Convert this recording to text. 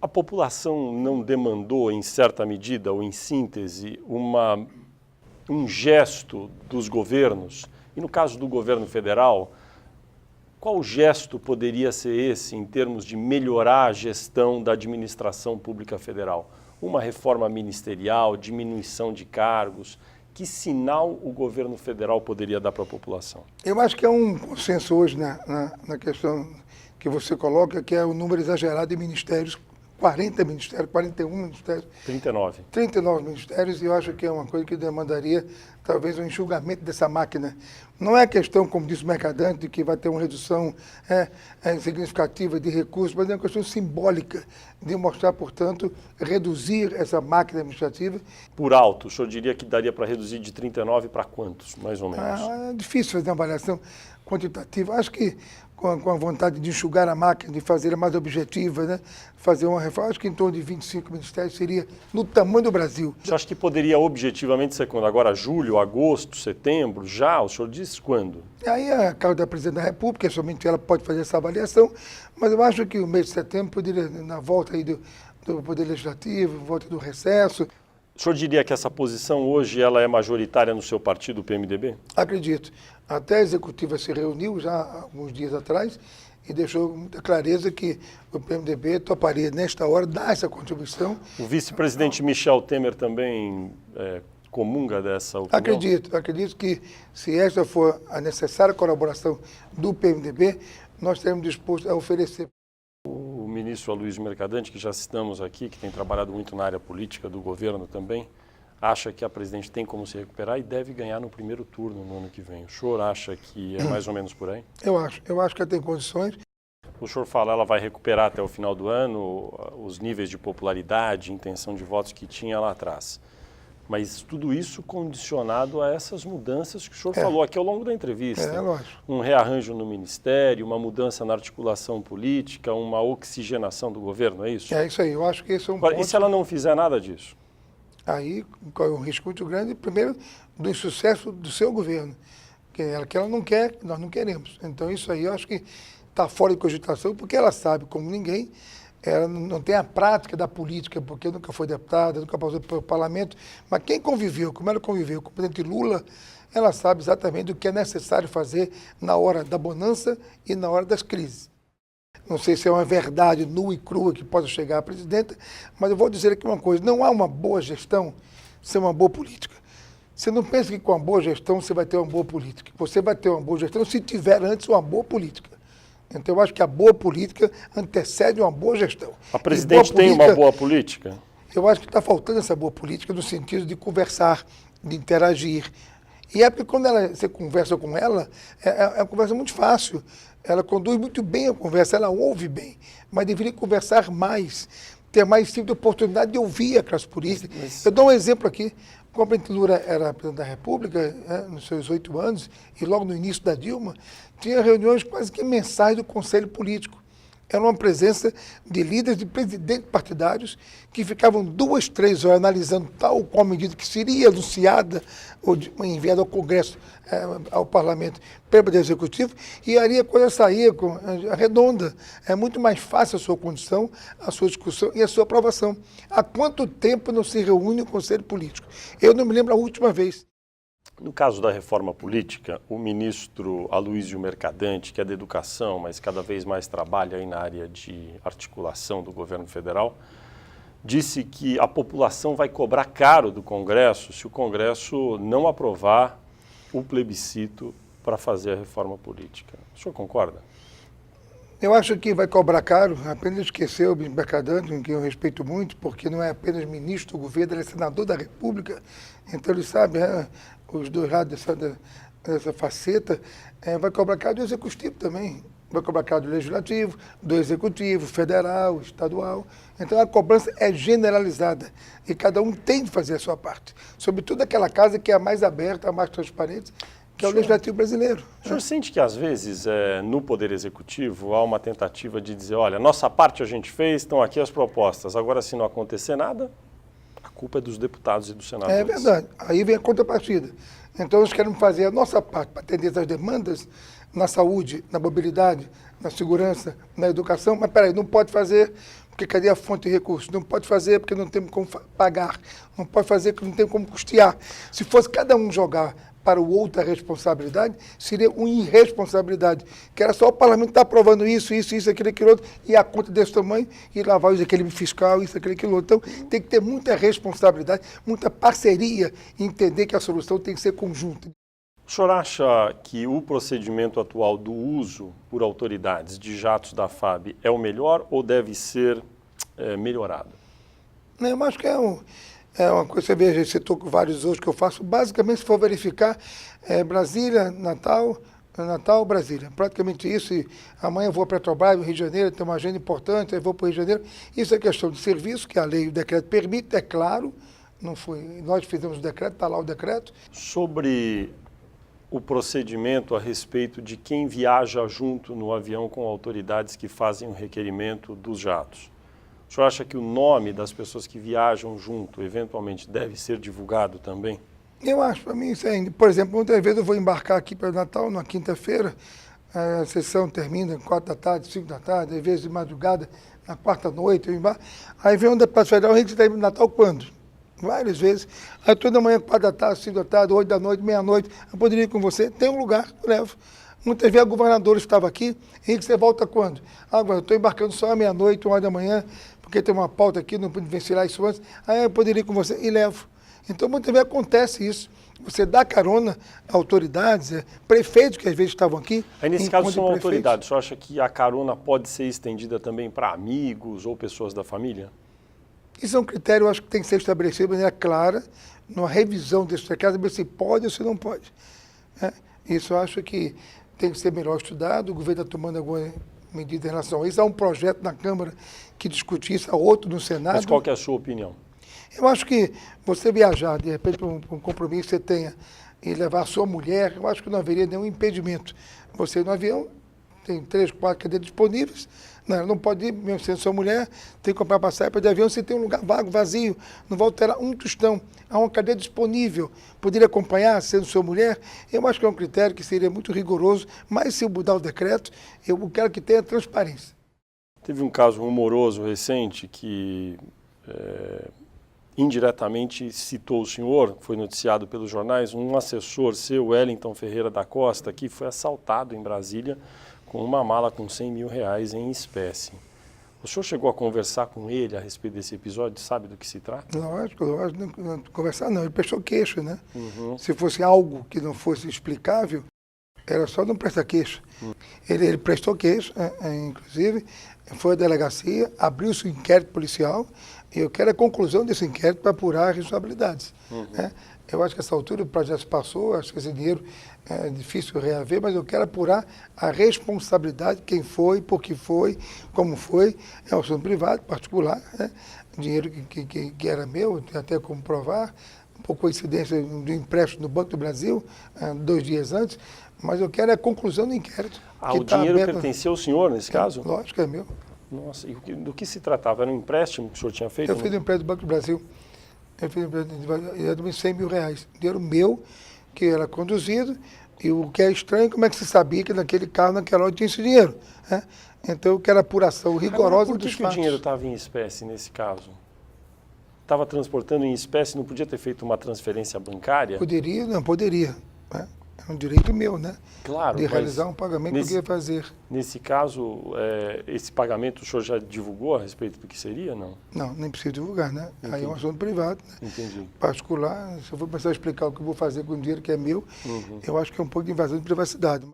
A população não demandou, em certa medida, ou em síntese, um gesto dos governos? E no caso do governo federal, qual gesto poderia ser esse em termos de melhorar a gestão da administração pública federal? Uma reforma ministerial, diminuição de cargos? Que sinal o governo federal poderia dar para a população? Eu acho que é um consenso hoje na questão que você coloca, que é o número exagerado de ministérios, 40 ministérios, 41 ministérios. 39. 39 ministérios, e eu acho que é uma coisa que demandaria talvez um enxugamento dessa máquina. Não é questão, como disse o Mercadante, de que vai ter uma redução significativa de recursos, mas é uma questão simbólica de mostrar, portanto, reduzir essa máquina administrativa. Por alto, o senhor diria que daria para reduzir de 39 para quantos, mais ou menos? É difícil fazer uma avaliação quantitativa. Acho que com a vontade de enxugar a máquina, de fazer ela mais objetiva, né? Fazer uma reforma, acho que em torno de 25 ministérios seria no tamanho do Brasil. Você acha que poderia objetivamente ser quando? Agora, julho, agosto, setembro, já? O senhor diz quando? Aí a cargo da Presidente da República, somente ela pode fazer essa avaliação, mas eu acho que o mês de setembro poderia, na volta aí do Poder Legislativo, volta do recesso. O senhor diria que essa posição hoje ela é majoritária no seu partido, o PMDB? Acredito. Até a executiva se reuniu já há alguns dias atrás e deixou muita clareza que o PMDB toparia, nesta hora, dar essa contribuição. O vice-presidente Michel Temer também comunga dessa opinião? Acredito que se esta for a necessária colaboração do PMDB, nós estaremos dispostos a oferecer. O ministro Aloysio Mercadante, que já citamos aqui, que tem trabalhado muito na área política do governo também, acha que a presidente tem como se recuperar e deve ganhar no primeiro turno no ano que vem. O senhor acha que é mais ou menos por aí? Eu acho que ela tem condições. O senhor fala ela vai recuperar até o final do ano os níveis de popularidade, intenção de votos que tinha lá atrás. Mas tudo isso condicionado a essas mudanças que o senhor falou aqui ao longo da entrevista. Lógico. Um rearranjo no ministério, uma mudança na articulação política, uma oxigenação do governo, é isso? É isso aí, eu acho que esse é um Agora, ponto. e se ela não fizer nada disso? Aí corre um risco muito grande, primeiro, do insucesso do seu governo, que ela não quer, nós não queremos. Então isso aí eu acho que está fora de cogitação, porque ela sabe, como ninguém, ela não tem a prática da política, porque nunca foi deputada, nunca passou pelo parlamento, mas quem conviveu, como ela conviveu com o presidente Lula, ela sabe exatamente o que é necessário fazer na hora da bonança e na hora das crises. Não sei se é uma verdade nua e crua que possa chegar à presidenta, mas eu vou dizer aqui uma coisa, não há uma boa gestão sem uma boa política. Você não pensa que com uma boa gestão você vai ter uma boa política. Você vai ter uma boa gestão se tiver antes uma boa política. Então eu acho que a boa política antecede uma boa gestão. A presidente tem uma boa política? Eu acho que está faltando essa boa política no sentido de conversar, de interagir. E é porque quando você conversa com ela, é uma conversa muito fácil. Ela conduz muito bem a conversa, ela ouve bem, mas deveria conversar mais, ter mais tipo de oportunidade de ouvir a classe política. Eu dou um exemplo aqui. Quando a presidente Lula era presidente da República, nos seus 8 anos, e logo no início da Dilma, tinha reuniões quase que mensais do Conselho Político. Era uma presença de líderes, de presidentes partidários, que ficavam 2, 3 horas analisando tal qual medida que seria anunciada ou enviada ao Congresso, ao Parlamento, pelo Poder Executivo, e aí a coisa saía redonda. É muito mais fácil a sua condição, a sua discussão e a sua aprovação. Há quanto tempo não se reúne o Conselho Político? Eu não me lembro a última vez. No caso da reforma política, o ministro Aloysio Mercadante, que é da educação, mas cada vez mais trabalha aí na área de articulação do governo federal, disse que a população vai cobrar caro do Congresso se o Congresso não aprovar o plebiscito para fazer a reforma política. O senhor concorda? Eu acho que vai cobrar caro, apenas esqueceu o Mercadante, com quem eu respeito muito, porque não é apenas ministro do governo, ele é senador da República, então ele sabe os dois lados dessa faceta, vai cobrar caro do Executivo também, vai cobrar caro do Legislativo, do Executivo, Federal, Estadual. Então a cobrança é generalizada e cada um tem de fazer a sua parte, sobretudo aquela casa que é a mais aberta, a mais transparente, que é o Legislativo brasileiro. O senhor sente que, às vezes, no Poder Executivo, há uma tentativa de dizer, olha, nossa parte a gente fez, estão aqui as propostas, agora se não acontecer nada, a culpa é dos deputados e dos senadores. É verdade, aí vem a contrapartida. Então nós queremos fazer a nossa parte para atender as demandas na saúde, na mobilidade, na segurança, na educação, mas peraí, não pode fazer porque cadê a fonte de recursos? Não pode fazer porque não tem como pagar, não pode fazer porque não tem como custear. Se fosse cada um jogar para o outro a responsabilidade, seria uma irresponsabilidade, que era só o parlamento estar aprovando isso, aquilo outro, e a conta desse tamanho, e lá vai o desequilíbrio fiscal, aquilo outro. Então, tem que ter muita responsabilidade, muita parceria, e entender que a solução tem que ser conjunta. O senhor acha que o procedimento atual do uso por autoridades de jatos da FAB é o melhor ou deve ser melhorado? Não, eu acho que é uma coisa, você vê, você citou vários outros que eu faço, basicamente, se for verificar, Brasília, Natal, Brasília. Praticamente isso, e amanhã eu vou para Petrobras, no Rio de Janeiro, tem uma agenda importante, aí vou para o Rio de Janeiro. Isso é questão de serviço, que a lei e o decreto permite, é claro, não foi, nós fizemos o decreto, está lá o decreto. Sobre o procedimento a respeito de quem viaja junto no avião com autoridades que fazem o requerimento dos jatos. O senhor acha que o nome das pessoas que viajam junto, eventualmente, deve ser divulgado também? Eu acho, para mim, isso é... Por exemplo, muitas vezes eu vou embarcar aqui para Natal, na quinta-feira, a sessão termina 4 da tarde, 5 da tarde, às vezes de madrugada, na quarta-noite, eu embarco. Aí vem um deputado federal, a gente está indo Natal quando? Várias vezes. Aí toda manhã, 4 da tarde, 5 da tarde, 8 da noite, meia-noite, eu poderia ir com você. Tem um lugar, eu levo. Muitas vezes a governadora estava aqui, Henrique, você volta quando? Agora, eu estou embarcando só à meia-noite, 1 hora da manhã, porque tem uma pauta aqui, não pude vencer isso antes. Aí eu poderia ir com você e levo. Então, muitas vezes acontece isso. Você dá carona a autoridades, prefeitos que às vezes estavam aqui. Aí, nesse caso, são autoridades. O senhor acha que a carona pode ser estendida também para amigos ou pessoas da família? Isso é um critério, eu acho que tem que ser estabelecido de maneira clara, numa revisão desse decreto, ver se pode ou se não pode. Isso eu acho que tem que ser melhor estudado, o governo está tomando alguma medida em relação a isso. Há um projeto na Câmara que discute isso, há outro no Senado. Mas qual que é a sua opinião? Eu acho que você viajar, de repente, para um compromisso que você tenha e levar a sua mulher, eu acho que não haveria nenhum impedimento. Você no avião, tem 3, 4 cadeiras disponíveis, não pode ir, mesmo sendo sua mulher, tem que comprar passagem para de avião, você tem um lugar vago, vazio, não vai alterar um tostão, há uma cadeira disponível, poderia acompanhar, sendo sua mulher. Eu acho que é um critério que seria muito rigoroso, mas se eu mudar o decreto, eu quero que tenha transparência. Teve um caso rumoroso recente que indiretamente citou o senhor, foi noticiado pelos jornais, um assessor seu, Wellington Ferreira da Costa, que foi assaltado em Brasília com uma mala com R$100 mil em espécie. O senhor chegou a conversar com ele a respeito desse episódio? Sabe do que se trata? Lógico, não conversar não, ele prestou queixa, né? Se fosse algo que não fosse explicável, era só não prestar queixa. Ele prestou queixa, inclusive, foi à delegacia, abriu-se um inquérito policial, e eu quero a conclusão desse inquérito para apurar as responsabilidades. Eu acho que essa altura o projeto se passou, acho que esse dinheiro é difícil reaver, mas eu quero apurar a responsabilidade, quem foi, por que foi, como foi. É um assunto privado, particular, dinheiro que era meu, tem até como provar, por coincidência do empréstimo no Banco do Brasil, 2 dias antes, mas eu quero a conclusão do inquérito. O dinheiro pertencia ao senhor, nesse caso? Lógico, é meu. Nossa, e do que se tratava? Era um empréstimo que o senhor tinha feito? Eu fiz um empréstimo do Banco do Brasil. Eu fiz um empréstimo de R$100 mil. Dinheiro meu, que era conduzido, e o que é estranho, como é que se sabia que naquele carro, naquela hora, tinha esse dinheiro? Então eu quero apuração rigorosa dos fatos. Por que o dinheiro estava em espécie nesse caso? Estava transportando em espécie, não podia ter feito uma transferência bancária? Poderia, não poderia. É um direito meu, né? Claro, de realizar um pagamento que eu queria fazer. Nesse caso, esse pagamento o senhor já divulgou a respeito do que seria, não? Não, nem precisa divulgar, né? Entendi. Aí é um assunto privado, né? Entendi. Particular, se eu for começar a explicar o que eu vou fazer com o dinheiro que é meu, eu acho que é um pouco de invasão de privacidade.